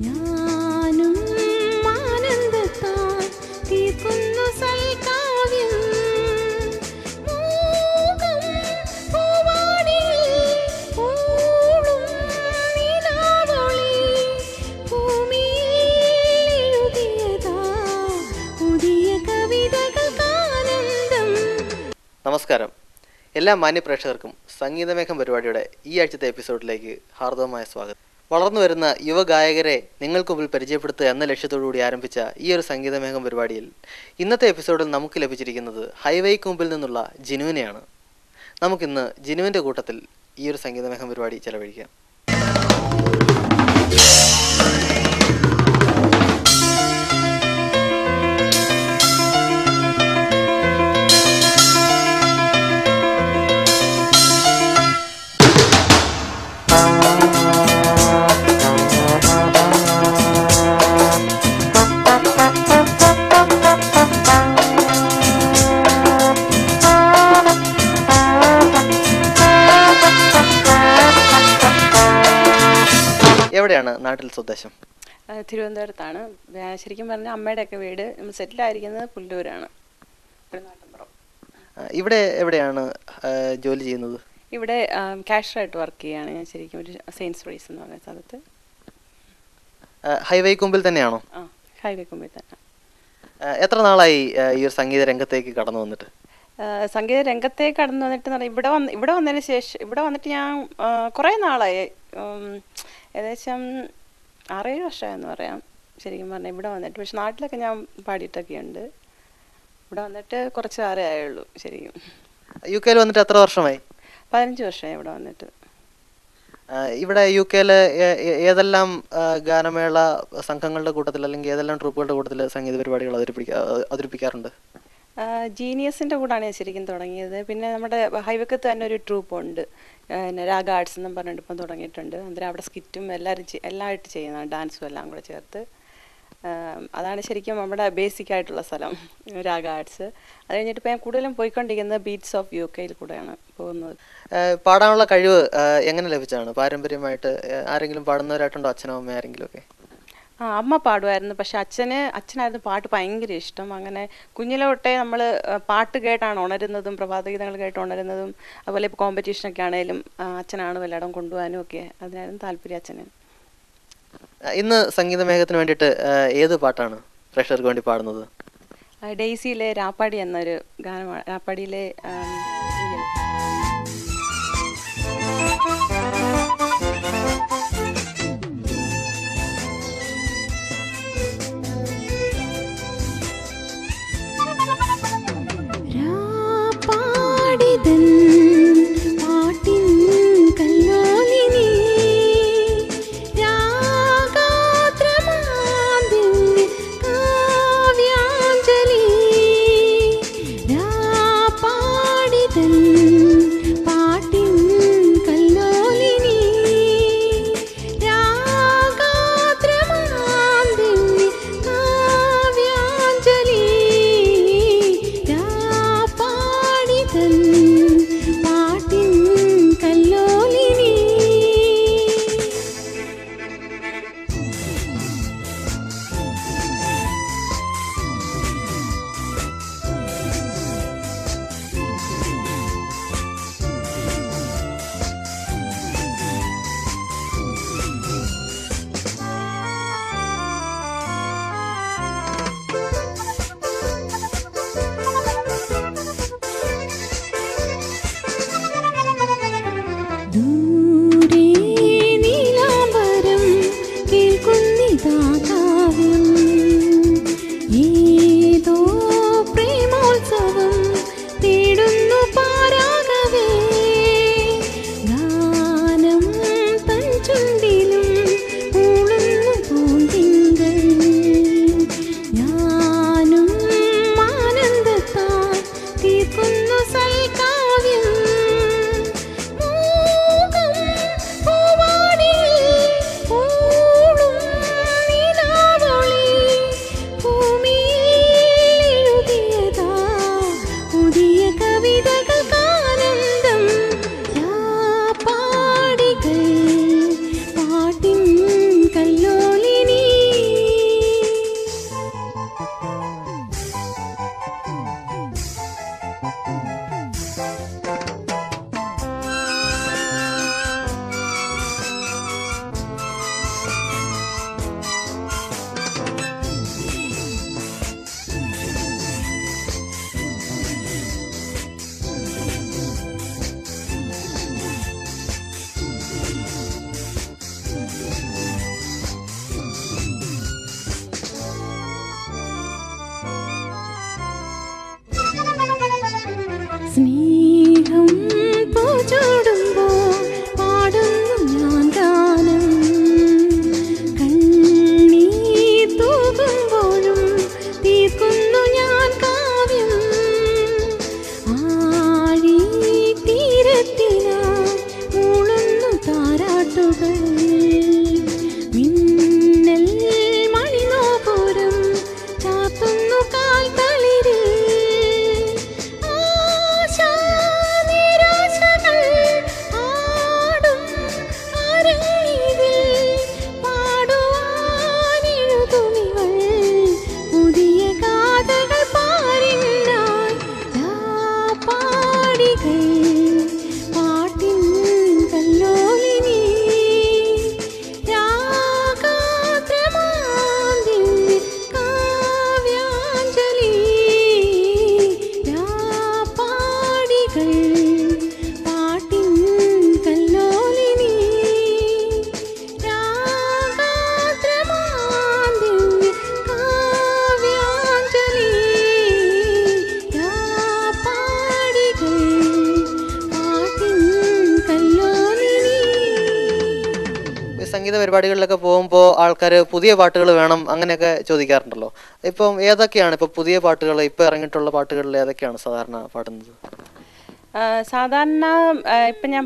ഞാനും ആനന്ദത്താൽ തീർക്കുന്നു സൽക്കാവ്യം. മൂകം പൂവാടിയിൽ പൂളും നിലാവൊളി ഭൂമിയിൽ എഴുതിയതാ പുതിയ കവിതകൾക്കാനന്ദം. നമസ്കാരം. എല്ലാ മാന്യപ്രേക്ഷകർക്കും സംഗീതമേഘം പരിപാടിയുടെ ഈ ആഴ്ചത്തെ എപ്പിസോഡിലേക്ക് ഹാർദവമായ സ്വാഗതം. വളർന്നു വരുന്ന യുവഗായകരെ നിങ്ങൾക്ക് മുമ്പിൽ പരിചയപ്പെടുത്തുക എന്ന ലക്ഷ്യത്തോടുകൂടി ആരംഭിച്ച ഈ ഒരു സംഗീതമേഘം പരിപാടിയിൽ ഇന്നത്തെ എപ്പിസോഡിൽ നമുക്ക് ലഭിച്ചിരിക്കുന്നത് ഹൈവേക്ക് മുമ്പിൽ നിന്നുള്ള ജിനുവിനെയാണ്. നമുക്കിന്ന് ജിനുവിൻ്റെ കൂട്ടത്തിൽ ഈ ഒരു സംഗീതമേഘം പരിപാടി ചെലവഴിക്കാം. എവിടെയാണ് നാട്ടിൽ സ്വദേശം? തിരുവനന്തപുരത്താണ്. ശരിക്കും പറഞ്ഞാൽ അമ്മയുടെയൊക്കെ വീട് സെറ്റിലായിരിക്കുന്നത് പുല്ലൂരാണ്. ഇവിടെ എവിടെയാണ് ജോലി ചെയ്യുന്നത്? ഇവിടെ കാഷ്യറായിട്ട് വർക്ക് ചെയ്യുകയാണ് ഞാൻ. ശരിക്കും ഒരു സെയിൻസ്ബറീസ് എന്ന് പറയുന്ന സ്ഥലത്ത്. ഹൈവേക്ക് മുമ്പിൽ തന്നെയാണോ? ആ, ഹൈവേക്ക് മുമ്പിൽ തന്നെ. എത്ര നാളായി ഈ ഒരു സംഗീത രംഗത്തേക്ക് കടന്നു വന്നിട്ട്? സംഗീത രംഗത്തേക്ക് കടന്നു വന്നിട്ട് ഇവിടെ വന്നതിന് ശേഷം ഇവിടെ വന്നിട്ട് ഞാൻ കുറേ നാളായി, ഏകദേശം 6-7 വർഷമായെന്ന് പറയാം ശരിക്കും പറഞ്ഞാൽ ഇവിടെ വന്നിട്ട്. പക്ഷെ നാട്ടിലൊക്കെ ഞാൻ പാടിയിട്ടൊക്കെ ഉണ്ട്. ഇവിടെ വന്നിട്ട് കുറച്ച് കാലേ ആയുള്ളൂ ശരിക്കും. യു കെയിൽ വന്നിട്ട് എത്ര വർഷമായി? 15 വർഷമായി ഇവിടെ വന്നിട്ട്. ഇവിടെ യു കെയിൽ ഏതെല്ലാം ഗാനമേള സംഘങ്ങളുടെ കൂട്ടത്തിൽ അല്ലെങ്കിൽ ഏതെല്ലാം ട്രൂപ്പുകളുടെ കൂട്ടത്തിൽ സംഗീത പരിപാടികൾ അവതരിപ്പിക്കാറുണ്ട്? ജീനിയസിൻ്റെ കൂടാണ് ഞാൻ ശരിക്കും തുടങ്ങിയത്. പിന്നെ നമ്മുടെ ഹൈവേക്കത്ത് തന്നെ ഒരു ട്രൂപ്പുണ്ട്, രാഗ ആർട്സ് എന്നും പറഞ്ഞിട്ട് ഇപ്പം തുടങ്ങിയിട്ടുണ്ട്. അന്നേരം അവിടെ സ്കിറ്റും എല്ലാമായിട്ട് ചെയ്യുന്നതാണ്, ഡാൻസും എല്ലാം കൂടെ ചേർത്ത്. അതാണ് ശരിക്കും നമ്മുടെ ബേസിക് ആയിട്ടുള്ള സ്ഥലം, രാഗ ആർട്സ്. അത് കഴിഞ്ഞിട്ട് ഇപ്പം ഞാൻ കൂടുതലും പോയിക്കൊണ്ടിരിക്കുന്നത് ബീറ്റ്സ് ഓഫ് യു കെയിൽ കൂടെയാണ് പോകുന്നത്. പാടാനുള്ള കഴിവ് എങ്ങനെ ലഭിച്ചാണ്? പാരമ്പര്യമായിട്ട് ആരെങ്കിലും പാടുന്നവരായിട്ടുണ്ടോ? അച്ഛനോ അമ്മ ആരെങ്കിലും ഒക്കെ? അമ്മ പാടുമായിരുന്നു. പക്ഷെ അച്ഛനായിരുന്നു പാട്ട് ഭയങ്കര ഇഷ്ടം. അങ്ങനെ കുഞ്ഞിലെ തൊട്ടേ നമ്മൾ പാട്ട് കേട്ടാണ് ഉണരുന്നതും, പ്രഭാതഗീതങ്ങൾ കേട്ട് ഉണരുന്നതും. അതുപോലെ ഇപ്പോൾ കോമ്പറ്റീഷനൊക്കെ ആണെങ്കിലും അച്ഛനാണ് വല്ലയിടം കൊണ്ടുപോകാനും ഒക്കെ. അതിനായിരുന്നു താല്പര്യം അച്ഛന്. ഇന്ന് സംഗീതമേഘത്തിന് വേണ്ടിയിട്ട് ഏത് പാട്ടാണ് പ്രേക്ഷകർക്ക് വേണ്ടി പാടുന്നത്? ഡെയ്സിയിലെ രാപ്പാടി എന്നൊരു ഗാനമാണ്. രാപ്പാടിയിലെ കാവ്യാഞ്ജലി രാപ്പാടിത പരിപാടികളിലൊക്കെ പോകുമ്പോൾ ആൾക്കാർ പുതിയ പാട്ടുകൾ വേണം അങ്ങനെയൊക്കെ ചോദിക്കാറുണ്ടല്ലോ. ഇപ്പം ഏതൊക്കെയാണ് ഇപ്പോൾ പുതിയ പാട്ടുകൾ, ഇപ്പോൾ ഇറങ്ങിയിട്ടുള്ള പാട്ടുകളിൽ ഏതൊക്കെയാണ് സാധാരണ പാടുന്നത്? സാധാരണ ഇപ്പം ഞാൻ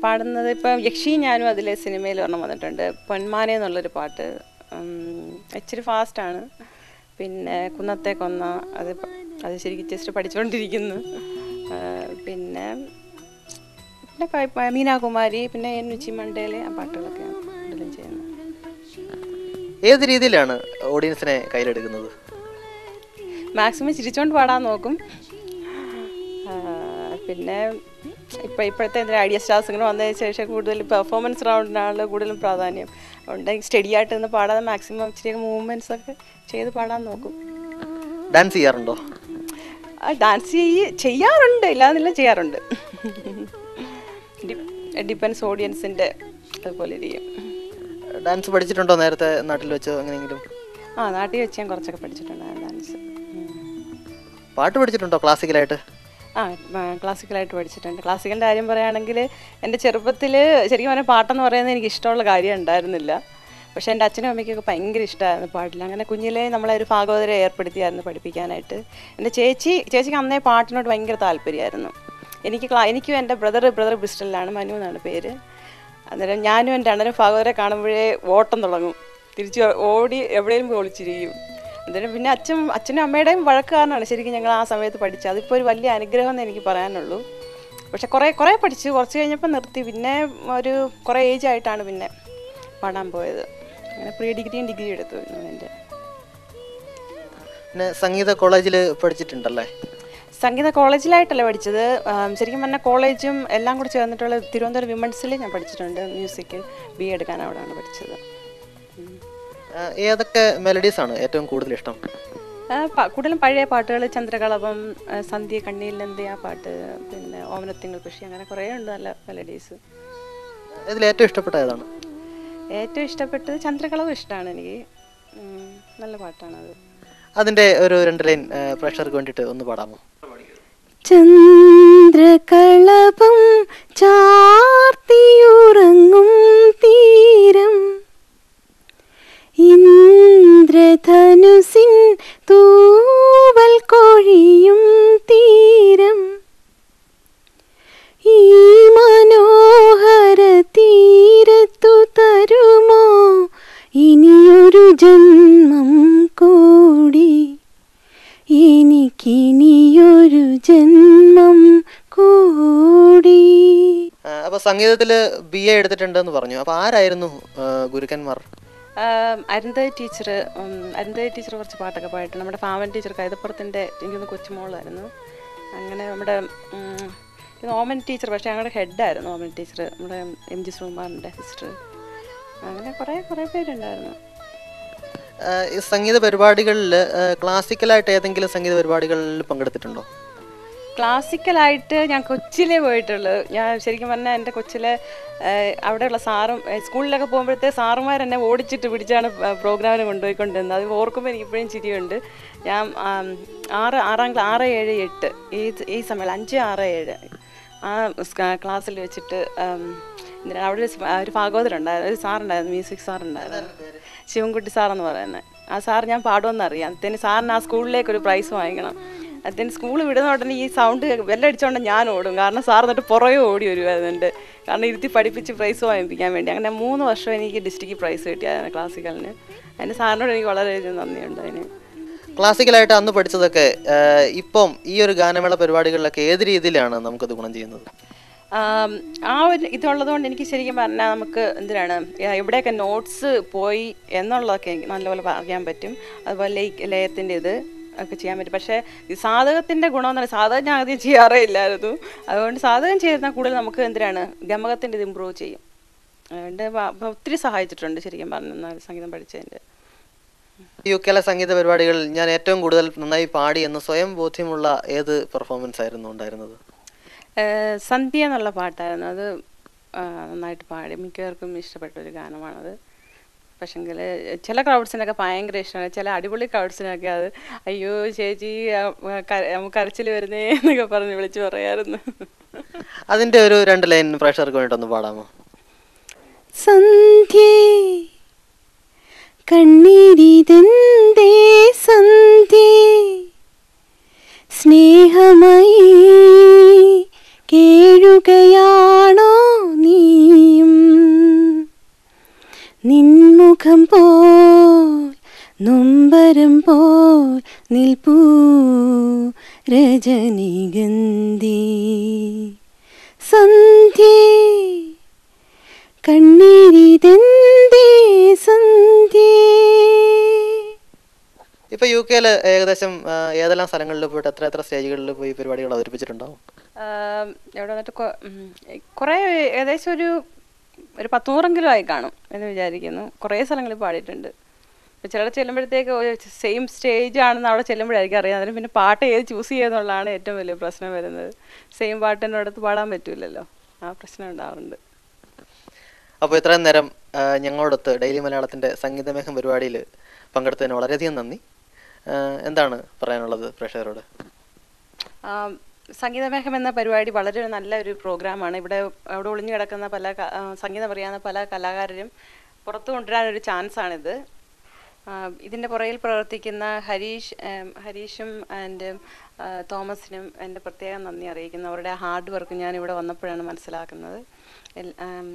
പാടുന്നത് ഇപ്പം യക്ഷി ഞാനും അതിലെ സിനിമയിൽ ഒരെണ്ണം വന്നിട്ടുണ്ട്, പൊന്മാനെ എന്നുള്ളൊരു പാട്ട്. ഇച്ചിരി ഫാസ്റ്റാണ്. പിന്നെ കുന്നത്തെ കൊന്ന, അത് ശരിക്കും ജസ്റ്റ് പഠിച്ചുകൊണ്ടിരിക്കുന്നു. പിന്നെ മീനാകുമാരി, പിന്നെ എന്നുച്ചി മണ്ടയിലെ ആ പാട്ടുകളൊക്കെയാണ് കൂടുതലും ചെയ്യുന്നത്. ഏത് രീതിയിലാണ് ഓഡിയൻസിനെ കയ്യിലെടുക്കുന്നത്? മാക്സിമം ചിരിച്ചുകൊണ്ട് പാടാൻ നോക്കും. പിന്നെ ഇപ്പോഴത്തെ ഐഡിയ സ്റ്റാർസ് ഇങ്ങനെ വന്നതിന് ശേഷം കൂടുതൽ പെർഫോമൻസ് റൗണ്ടിനാണല്ലോ കൂടുതലും പ്രാധാന്യം. അതുകൊണ്ട് സ്റ്റഡി ആയിട്ട് നിന്ന് പാടാതെ മാക്സിമം ഇച്ചിരി മൂവ്മെൻറ്റ്സ് ഒക്കെ ചെയ്ത് പാടാൻ നോക്കും. ഡാൻസ് ചെയ്യാറുണ്ടോ? ഡാൻസ് ചെയ്യാറുണ്ട്, ഇല്ലാന്നില്ല, ചെയ്യാറുണ്ട്. ഡിപ്പെൻസ് ഓഡിയൻസിൻ്റെ അതുപോലെ ഇരിക്കും. ഡാൻസ് പഠിച്ചിട്ടുണ്ടോ നേരത്തെ നാട്ടിൽ വെച്ചോ എങ്ങനെയെങ്കിലും? നാട്ടിൽ വെച്ച് ഞാൻ കുറച്ചൊക്കെ പഠിച്ചിട്ടുണ്ടായിരുന്നു ഡാൻസ്. പാട്ട് പഠിച്ചിട്ടുണ്ടോ ക്ലാസിക്കലായിട്ട്? ക്ലാസിക്കലായിട്ട് പഠിച്ചിട്ടുണ്ട്. ക്ലാസിക്കലിൻ്റെ കാര്യം പറയുകയാണെങ്കിൽ എൻ്റെ ചെറുപ്പത്തിൽ ശരിക്കും പറഞ്ഞാൽ പാട്ടെന്ന് പറയുന്നത് എനിക്ക് ഇഷ്ടമുള്ള കാര്യം ഉണ്ടായിരുന്നില്ല. പക്ഷേ എൻ്റെ അച്ഛനും അമ്മയ്ക്കൊക്കെ ഭയങ്കര ഇഷ്ടമായിരുന്നു പാട്ടിൽ. അങ്ങനെ കുഞ്ഞിലേ നമ്മളെ ഒരു ഭാഗവതരെ ഏർപ്പെടുത്തിയായിരുന്നു പഠിപ്പിക്കാനായിട്ട്. എൻ്റെ ചേച്ചിക്ക് അന്നേ പാട്ടിനോട് ഭയങ്കര താല്പര്യമായിരുന്നു. എനിക്കും എൻ്റെ ബ്രദർ ബ്രിസ്റ്റലിലാണ്, മനു എന്നാണ് പേര്. അന്നേരം ഞാനും എൻ്റെ അണ്ണനും ഭാഗവതരെ കാണുമ്പോഴേ ഓട്ടം തുടങ്ങും, തിരിച്ച് ഓടി എവിടെയും പോയി ഒളിച്ചിരിക്കും. അന്നേരം പിന്നെ അച്ഛനും അമ്മയുടെയും വഴക്ക് കാരണമാണ് ശരിക്കും ഞങ്ങൾ ആ സമയത്ത് പഠിച്ചത്. അതിപ്പോൾ ഒരു വലിയ അനുഗ്രഹം എന്ന് എനിക്ക് പറയാനുള്ളൂ. പക്ഷെ കുറേ പഠിച്ചു, കുറച്ച് കഴിഞ്ഞപ്പോൾ നിർത്തി. പിന്നെ ഒരു കുറേ ഏജ് ആയിട്ടാണ് പിന്നെ പാടാൻ പോയത്. അങ്ങനെ പ്രീ ഡിഗ്രിയും ഡിഗ്രി എടുത്തു എൻ്റെ. പിന്നെ സംഗീത കോളേജിൽ പഠിച്ചിട്ടുണ്ടല്ലേ? സംഗീത കോളേജിലായിട്ടല്ല പഠിച്ചത്. ശരിക്കും പറഞ്ഞാൽ കോളേജും എല്ലാം കൂടി ചേർന്നിട്ടുള്ള തിരുവനന്തപുരം വിമൻസിൽ ഞാൻ പഠിച്ചിട്ടുണ്ട്. മ്യൂസിക്കിൽ BA എടുക്കാൻ അവിടെയാണ് പഠിച്ചത്. ഏതൊക്കെ മെലഡീസാണ് ഏറ്റവും കൂടുതൽ ഇഷ്ടം? കൂടുതലും പഴയ പാട്ടുകൾ, ചന്ദ്രകളഭം, സന്ധ്യ, കണ്ണീൽ നന്ദി, ആ പാട്ട്, പിന്നെ ഓമനത്തിങ്കൾ പക്ഷി, അങ്ങനെ കുറേ ഉണ്ട് നല്ല മെലഡീസ്. ഇതിൽ ഏറ്റവും ഇഷ്ടപ്പെട്ട ഏതാണ്? ഏറ്റവും ഇഷ്ടപ്പെട്ടത് ചന്ദ്രകളഭം ഇഷ്ടമാണ് എനിക്ക്. നല്ല പാട്ടാണത്. അതിൻ്റെ ഒരു 2 ലൈൻ പ്രേക്ഷകർക്ക് വേണ്ടിയിട്ട് ഒന്ന് പാടാമോ? ചന്ദ്രകളഭം ചാർത്തിയുറങ്ങും തീരം, ഇന്ദ്രധനുസിൻ തൂവൽ കൊഴിയും തീരം, ഈ മനോഹര തീരത്തു തരുമോ ഇനിയൊരു ജന്മം കൂടി, എനിക്കിനിയൊരു ജന്മം കൂടി. അപ്പോൾ സംഗീതത്തിൽ BA എടുത്തിട്ടുണ്ടെന്ന് പറഞ്ഞു. അപ്പോൾ ആരായിരുന്നു ഗുരുക്കന്മാർ? അരുന്ധതി ടീച്ചർ കുറച്ച് പാട്ടൊക്കെ പാടിയിട്ടുണ്ട്. നമ്മുടെ പാവൻ ടീച്ചർ കൈതപ്പുറത്തിൻ്റെ എനിക്കൊന്ന് കൊച്ചുമോളായിരുന്നു. അങ്ങനെ നമ്മുടെ ഓമൻ ടീച്ചർ, പക്ഷേ ഞങ്ങളുടെ ഹെഡായിരുന്നു ഓമൻ ടീച്ചർ, നമ്മുടെ MG ശ്രീകുമാറിൻ്റെ സിസ്റ്റർ. അങ്ങനെ കുറേ പേരുണ്ടായിരുന്നു. സംഗീത പരിപാടികളിൽ ക്ലാസിക്കലായിട്ട് ഏതെങ്കിലും സംഗീത പരിപാടികളിൽ പങ്കെടുത്തിട്ടുണ്ടോ? ക്ലാസിക്കലായിട്ട് ഞാൻ കൊച്ചിയിലേ പോയിട്ടുള്ളൂ. ഞാൻ ശരിക്കും പറഞ്ഞാൽ എൻ്റെ കൊച്ചിലെ അവിടെയുള്ള സ്കൂളിലൊക്കെ പോകുമ്പോഴത്തെ സാറുമാർ എന്നെ ഓടിച്ചിട്ട് പിടിച്ചാണ് പ്രോഗ്രാമിന് കൊണ്ടുപോയിക്കൊണ്ടിരുന്നത്. അത് ഓർക്കുമ്പോൾ എനിക്ക് ഇപ്പോഴും ചിരിയുണ്ട്. ഞാൻ 6, 7, 8 ഈ സമയം 5, 6, 7 ആ ക്ലാസ്സിൽ വെച്ചിട്ട് അവിടെ ഒരു ഭാഗവതരുണ്ടായിരുന്നു, ഒരു സാറുണ്ടായിരുന്നു, മ്യൂസിക് സാറുണ്ടായിരുന്നു, ശിവൻകുട്ടി സാറെന്ന് പറയുന്നത്. ആ സാർ ഞാൻ പാടുമെന്നറിയാം. അതിന് സാറിന് ആ സ്കൂളിലേക്കൊരു പ്രൈസ് വാങ്ങിക്കണം. അതിന് സ്കൂൾ വിടുന്ന ഉടനെ ഈ സൗണ്ട് വെല്ലടിച്ചോണ്ട് ഞാൻ ഓടും. കാരണം സാർ എന്നിട്ട് പുറകെ ഓടി വരുമായിരുന്നുണ്ട്. കാരണം ഇരുത്തി പഠിപ്പിച്ച് പ്രൈസ് വാങ്ങിപ്പിക്കാൻ വേണ്ടി. അങ്ങനെ 3 വർഷം എനിക്ക് ഡിസ്ട്രിക്ട് പ്രൈസ് കിട്ടിയായിരുന്നു ക്ലാസിക്കലിന്. അതിന് സാറിനോട് എനിക്ക് വളരെയധികം നന്ദിയുണ്ട് അതിന്. ക്ലാസിക്കലായിട്ട് അന്ന് പഠിച്ചതൊക്കെ ഇപ്പം ഈ ഒരു ഗാനമേള പരിപാടികളിലൊക്കെ ഏത് രീതിയിലാണ് നമുക്കത് ഗുണം ചെയ്യുന്നത്? ആ ഒരു ഇതുള്ളത് കൊണ്ട് എനിക്ക് ശരിക്കും പറഞ്ഞാൽ നമുക്ക് എവിടെയൊക്കെ നോട്ട്സ് പോയി എന്നുള്ളതൊക്കെ എനിക്ക് നല്ലപോലെ അറിയാൻ പറ്റും. അതുപോലെ ലയത്തിൻ്റെ ഇത് ഒക്കെ ചെയ്യാൻ പറ്റും. പക്ഷേ ഈ സാധകത്തിൻ്റെ ഗുണമെന്ന് പറഞ്ഞാൽ സാധകം ഞാൻ ആദ്യം ചെയ്യാറേ ഇല്ലായിരുന്നു. അതുകൊണ്ട് സാധകം ചെയ്യുന്ന കൂടുതൽ നമുക്ക് ഗമകത്തിൻ്റെ ഇത് ഇമ്പ്രൂവ് ചെയ്യും. അതുകൊണ്ട് ഒത്തിരി സഹായിച്ചിട്ടുണ്ട് ശരിക്കും പറഞ്ഞാൽ സംഗീതം പഠിച്ചതിൻ്റെ. UK സംഗീത പരിപാടികളിൽ ഞാൻ ഏറ്റവും കൂടുതൽ നന്നായി പാടി എന്ന് സ്വയം ബോധ്യമുള്ള ഏത് പെർഫോമൻസ് ആയിരുന്നു ഉണ്ടായിരുന്നത്? സന്ധ്യ എന്നുള്ള പാട്ടായിരുന്നു. അത് നന്നായിട്ട് പാടി, മിക്കവർക്കും ഇഷ്ടപ്പെട്ട ഒരു ഗാനമാണത്. പക്ഷെങ്കിൽ ചില ക്രൗഡ്സിനൊക്കെ ഭയങ്കര ഇഷ്ടമാണ്. ചില അടിപൊളി ക്രൗഡ്സിനൊക്കെ അത് അയ്യോ ചേച്ചി നമുക്ക് കരച്ചിൽ വരുന്നേ എന്നൊക്കെ പറഞ്ഞ് വിളിച്ച് പറയായിരുന്നു. അതിൻ്റെ ഒരു 2 ലൈൻ പ്രേക്ഷകർക്ക് വേണ്ടിയിട്ടൊന്ന് പാടാമോ? സന്ധ്യേ നിൻമുഖം പോൽ നൊമ്പരം പോൽ നിൽപ്പൂ രജനിഗന്ധി സന്ധ്യേ കണ്ണീരിതെന്തേ സന്ധ്യേ. ഇപ്പൊ യു കെയിൽ ഏകദേശം ഏതെല്ലാം സ്ഥലങ്ങളിൽ പോയിട്ട് എത്ര സ്റ്റേജുകളിൽ പോയി പരിപാടികൾ അവതരിപ്പിച്ചിട്ടുണ്ടാവും? എവിടെ വന്നിട്ട് കുറേ ഏകദേശം ഒരു 100 ആയി കാണും എന്ന് വിചാരിക്കുന്നു. കുറേ സ്ഥലങ്ങളിൽ പാടിയിട്ടുണ്ട്. ചിലർ ചെല്ലുമ്പോഴത്തേക്ക് സെയിം സ്റ്റേജ് ആണെന്ന് അവിടെ ചെല്ലുമ്പോഴായിരിക്കും അറിയാം. അതിന് പിന്നെ പാട്ട് ഏത് ചൂസ് ചെയ്യുന്നുള്ളതാണ് ഏറ്റവും വലിയ പ്രശ്നം വരുന്നത്. സെയിം പാട്ട് എൻ്റെ അടുത്ത് പാടാൻ പറ്റൂലല്ലോ, ആ പ്രശ്നം ഉണ്ടാവാറുണ്ട്. അപ്പോൾ ഇത്രയും നേരം ഞങ്ങളോടൊത്ത് ഡെയിലി മലയാളത്തിൻ്റെ സംഗീതമേഘം പരിപാടിയിൽ പങ്കെടുത്തതിന് വളരെയധികം നന്ദി. എന്താണ് പറയാനുള്ളത് പ്രേക്ഷകരോട്? സംഗീതമേഘം എന്ന പരിപാടി വളരെ നല്ലൊരു പ്രോഗ്രാമാണ്. ഇവിടെ ഒളിഞ്ഞു കിടക്കുന്ന സംഗീതം അറിയാവുന്ന പല കലാകാരരും പുറത്തു കൊണ്ടുവരാനൊരു ചാൻസാണിത്. ഇതിൻ്റെ പുറകിൽ പ്രവർത്തിക്കുന്ന ഹരീഷും ആൻഡ് തോമസിനും എൻ്റെ പ്രത്യേകം നന്ദി അറിയിക്കുന്നു. അവരുടെ ഹാർഡ് വർക്ക് ഞാൻ ഇവിടെ വന്നപ്പോഴാണ് മനസ്സിലാക്കുന്നത്.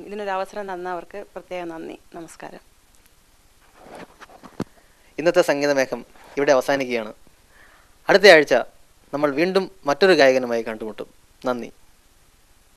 ഇതിനൊരു അവസരം തന്ന അവർക്ക് പ്രത്യേകം നന്ദി. നമസ്കാരം. ഇന്നത്തെ സംഗീതമേഘം ഇവിടെ അവസാനിക്കുകയാണ്. അടുത്ത ആഴ്ച നമ്മൾ വീണ്ടും മറ്റൊരു ഗായകനുമായി കണ്ടുമുട്ടും. നന്ദി.